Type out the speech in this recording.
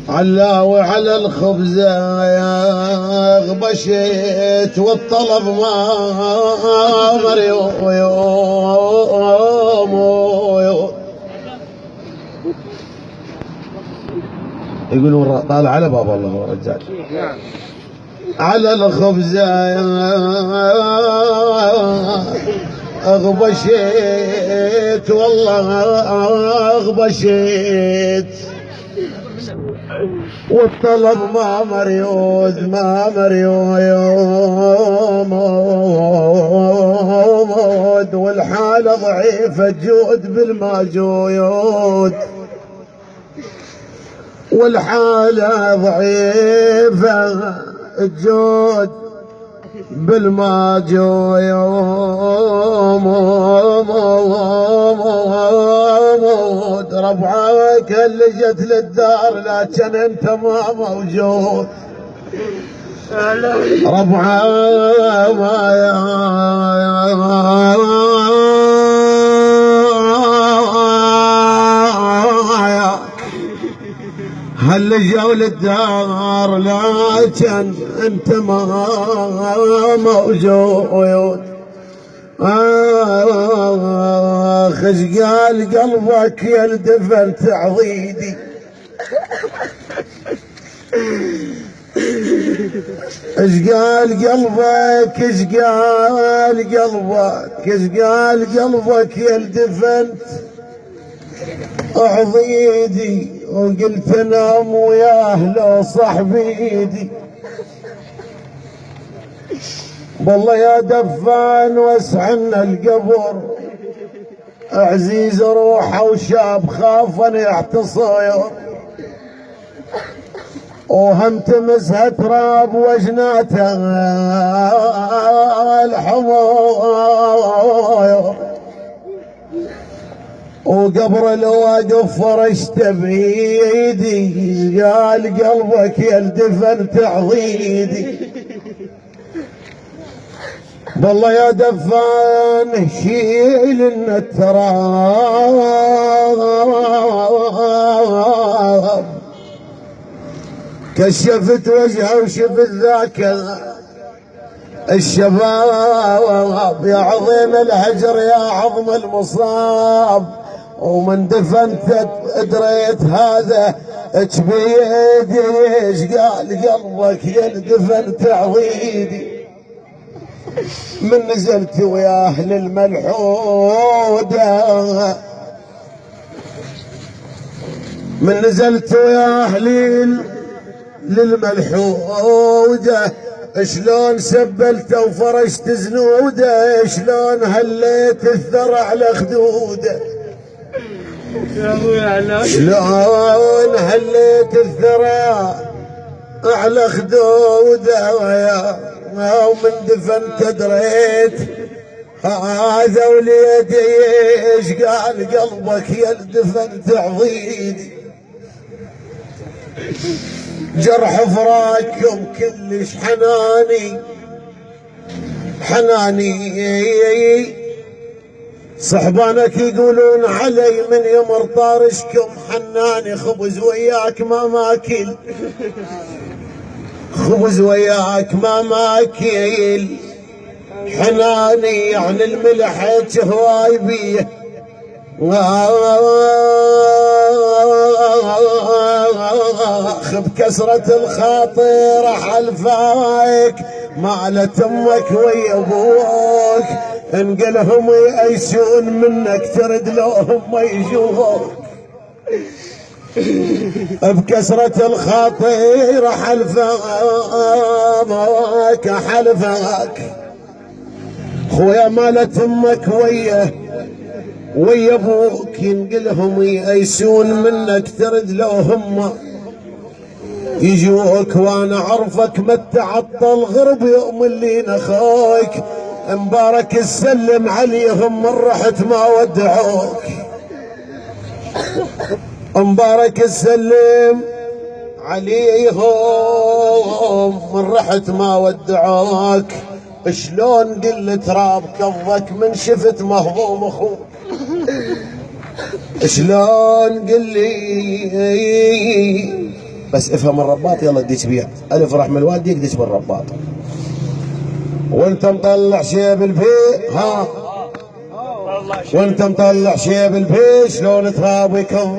علاوي على الخبزة يا غبشيت والطلب ما مريوم يقولون طالع على باب الله رجال. على الخبزة غبشيت والله غبشيت والطلب ما مريود ما مريود والحالة ضعيفة جود بالماجود والحالة ضعيفة الجود بالماجود ربعك اللي جت للدار لكن انت ما موجود ربعا ما هل جو للدار لكن انت ما موجود خش قال قلبك يا الدفن تعضيدي ايش قال قلبك ايش قال قلبك ايش قال قلبك يا الدفن اعضيدي وقلت انام وياه لو صاحبيدي والله يا دفان واسعنا القبر عزيز روحه وشاب خاف ان يعتصير وهم تمسها تراب وجناته الحمار وقبر الواقف فرشت بيدي قال قلبك يا الدفن تعضيدي والله يا دفان شيل التراب كشفت وجهه وشفت ذاك الشباب يا عظيم الهجر يا عظم المصاب ومن دفنت دريت هذا بيدي ايش قال قلبك يا الدفن تعضيدي من نزلت ويا اهل الملحوده من نزلت ويا اهلي للملحوده شلون سبلته وفرشت زنوده شلون هليت الثرى على خدوده شلون هليت الثرى على خدوده ومن دفنت دريت هذا وليدي ايش قال قلبك يا الدفن تعضيدي جرح فراقكم كلش حناني صحبانك يقولون علي من يمر طارشكم حناني خبز وياك ما ماكل خبز وياك ما ماكل حناني يعني الملح هواي بيه بكسرة الخاطر حلفاك مالت امك ويا ابوك انقلهم يأيسون منك ترد لو هم يجوك بكسرة الخاطر حلفاك خويا مالت امك ويا ابوك ينقلهم يأيسون منك ترد لو هم يجوك وانا عرفك ما تعطل غرب يوم اللي نخوك مبارك السلم عليهم من رحت ما ودعوك مبارك السلم عليهم من رحت ما ودعوك شلون قل تراب كظك من شفت مهضوم اخوك شلون قل لي بس افهم الرباط يلا اديك بيها، الف رحم الوالدي يقدش بالرباط. وانت مطلع شيب البيت ها، وانت مطلع شيب البيت شلون تراب ويكون